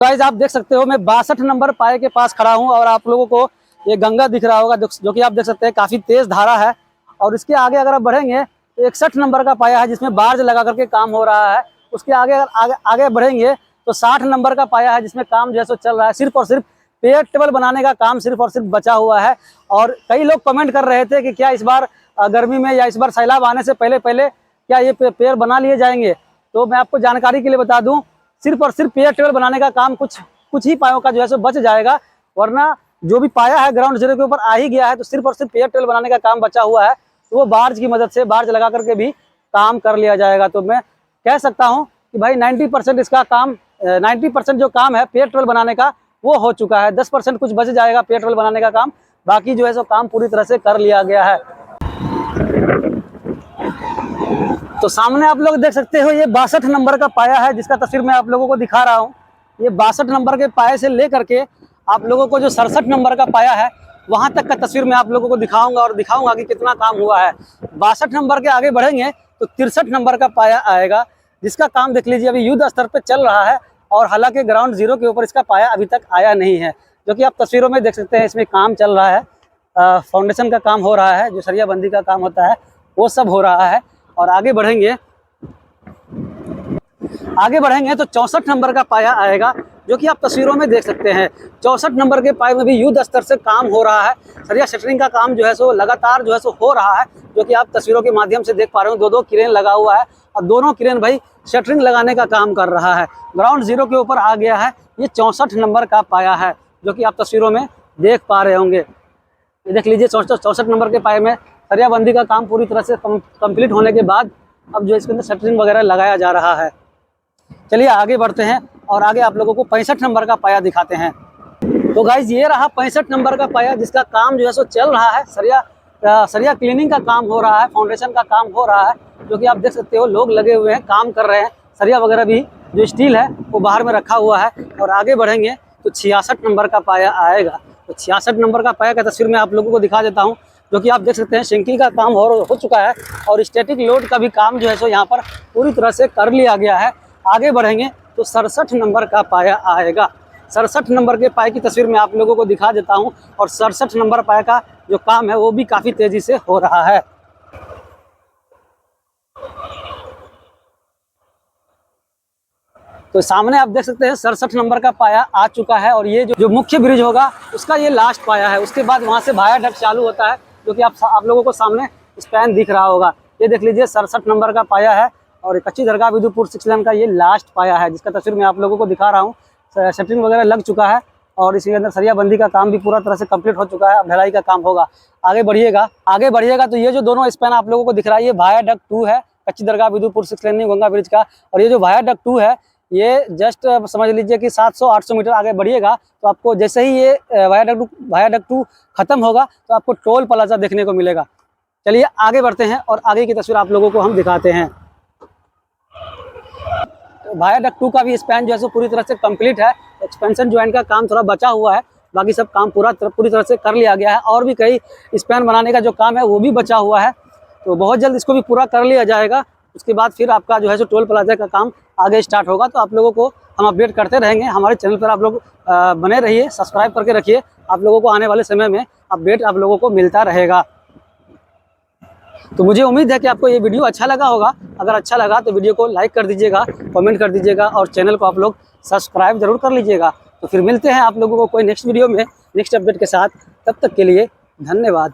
Guys आप देख सकते हो मैं 62 नंबर पाए के पास खड़ा हूं और आप लोगों को ये गंगा दिख रहा होगा जो कि आप देख सकते हैं काफी तेज धारा है। और इसके आगे अगर आप बढ़ेंगे तो 61 नंबर का पाया है जिसमें बार्ज लगा करके काम हो रहा है। उसके आगे अगर आगे बढ़ेंगे तो 60 नंबर का पाया है जिसमें काम जो है चल रहा है। सिर्फ और सिर्फ पेयर टेबल बनाने का काम सिर्फ और सिर्फ बचा हुआ है। और कई लोग कमेंट कर रहे थे कि क्या इस बार गर्मी में या इस बार सैलाब आने से पहले क्या ये पेयर बना लिए जाएंगे। तो मैं आपको जानकारी के लिए बता दूं, सिर्फ और सिर्फ पेयर टेबल बनाने का काम कुछ ही पायों का जो है सो बच जाएगा, वरना जो भी पाया है ग्राउंड जीरो के ऊपर आ ही गया है। तो सिर्फ और सिर्फ पेयर टेबल बनाने का काम बचा हुआ है, तो वो बार्ज की मदद से बार्ज लगा करके भी काम कर लिया जाएगा। तो मैं कह सकता हूं कि भाई 90% इसका काम 90% जो काम है पेयर टेबल बनाने का वो हो चुका है। 10% कुछ बच जाएगा पेयर टेबल बनाने का काम, बाकी जो है सो काम पूरी तरह से कर लिया गया है। तो सामने आप लोग देख सकते हो ये 62 नंबर का पाया है जिसका तस्वीर मैं आप लोगों को दिखा रहा हूँ। ये 62 नंबर के पाए से लेकर के आप लोगों को जो 67 नंबर का पाया है वहां तक का तस्वीर मैं आप लोगों को दिखाऊंगा और दिखाऊंगा कि कितना काम हुआ है। 62 नंबर के आगे बढ़ेंगे तो 63 नंबर का पाया आएगा जिसका काम देख लीजिए अभी युद्ध स्तर पे चल रहा है। और हालांकि ग्राउंड जीरो के ऊपर इसका पाया अभी तक आया नहीं है, जो कि आप तस्वीरों में देख सकते हैं। इसमें काम चल रहा है, फाउंडेशन का काम हो रहा है, जो सरिया बंदी का काम होता है वो सब हो रहा है। और आगे बढ़ेंगे तो 64 नंबर का पाया आएगा, जो कि आप तस्वीरों में देख सकते हैं। 64 नंबर के पाए में भी युद्ध स्तर से काम हो रहा है। सरिया शटरिंग का काम जो है सो लगातार जो है सो हो रहा है, जो कि आप तस्वीरों के माध्यम से देख पा रहे हो। दो क्रेन लगा हुआ है और दोनों क्रेन भाई शटरिंग लगाने का काम कर रहा है। ग्राउंड जीरो के ऊपर आ गया है। ये 64 नंबर का पाया है, जो कि आप तस्वीरों में देख पा रहे होंगे। देख लीजिए 64 नंबर के पाए में सरिया बंदी का काम पूरी तरह से कंप्लीट होने के बाद अब जो इसके अंदर शटरिंग वगैरह लगाया जा रहा है। चलिए आगे बढ़ते हैं और आगे आप लोगों को 65 नंबर का पाया दिखाते हैं। तो गाइज ये रहा 65 नंबर का पाया जिसका काम जो है सो चल रहा है। सरिया क्लीनिंग का काम हो रहा है, फाउंडेशन का काम हो रहा है, जो कि आप देख सकते हो लोग लगे हुए हैं, काम कर रहे हैं। सरिया वगैरह भी जो स्टील है वो बाहर में रखा हुआ है। और आगे बढ़ेंगे तो 66 नंबर का पाया आएगा। तो 66 नंबर का पाया का तस्वीर मैं आप लोगों को दिखा देता हूँ, जो कि आप देख सकते हैं सिंकिंग का काम हो चुका है और स्टैटिक लोड का भी काम जो है सो यहाँ पर पूरी तरह से कर लिया गया है। आगे बढ़ेंगे तो 67 नंबर का पाया आएगा। 67 नंबर के पाए की तस्वीर मैं आप लोगों को दिखा देता हूं। और 67 नंबर पाए का जो काम है वो भी काफ़ी तेज़ी से हो रहा है। तो सामने आप देख सकते हैं 67 नंबर का पाया आ चुका है। और ये जो मुख्य ब्रिज होगा उसका ये लास्ट पाया है। उसके बाद वहाँ से भाया डक चालू होता है, जो कि आप लोगों को सामने स्पैन दिख रहा होगा। ये देख लीजिए 67 नंबर का पाया है। और कच्ची दरगाह विदुपुर 6 लेन का ये लास्ट पाया है, जिसका तस्वीर मैं आप लोगों को दिखा रहा हूँ। शटरिंग वगैरह लग चुका है और इसके अंदर सरिया बंदी का काम भी पूरा तरह से कंप्लीट हो चुका है। अब ढलाई का काम होगा। आगे बढ़िएगा तो ये जो दोनों स्पैन आप लोगों को दिख रहा है ये भाया डक 2 है, कच्ची दरगाह विदुपुर 6 लेन गंगा ब्रिज का। और ये जो भाया डक 2 है ये जस्ट समझ लीजिए कि 700-800 मीटर आगे बढ़िएगा तो आपको जैसे ही ये भाया डक 2 खत्म होगा तो आपको टोल प्लाजा देखने को मिलेगा। चलिए आगे बढ़ते हैं और आगे की तस्वीर आप लोगों को हम दिखाते हैं। भाया डक 2 का भी स्पैन जो है सो पूरी तरह से कंप्लीट है। एक्सपेंशन ज्वाइंट का काम थोड़ा बचा हुआ है, बाकी सब काम पूरी तरह से कर लिया गया है। और भी कई स्पैन बनाने का जो काम है वो भी बचा हुआ है, तो बहुत जल्द इसको भी पूरा कर लिया जाएगा। उसके बाद फिर आपका जो है सो टोल प्लाजा का काम आगे स्टार्ट होगा। तो आप लोगों को हम अपडेट करते रहेंगे। हमारे चैनल पर आप लोग बने रहिए, सब्सक्राइब करके रखिए। आप लोगों को आने वाले समय में अपडेट आप लोगों को मिलता रहेगा। तो मुझे उम्मीद है कि आपको ये वीडियो अच्छा लगा होगा। अगर अच्छा लगा तो वीडियो को लाइक कर दीजिएगा, कमेंट कर दीजिएगा और चैनल को आप लोग सब्सक्राइब जरूर कर लीजिएगा। तो फिर मिलते हैं आप लोगों को कोई नेक्स्ट वीडियो में नेक्स्ट अपडेट के साथ। तब तक के लिए धन्यवाद।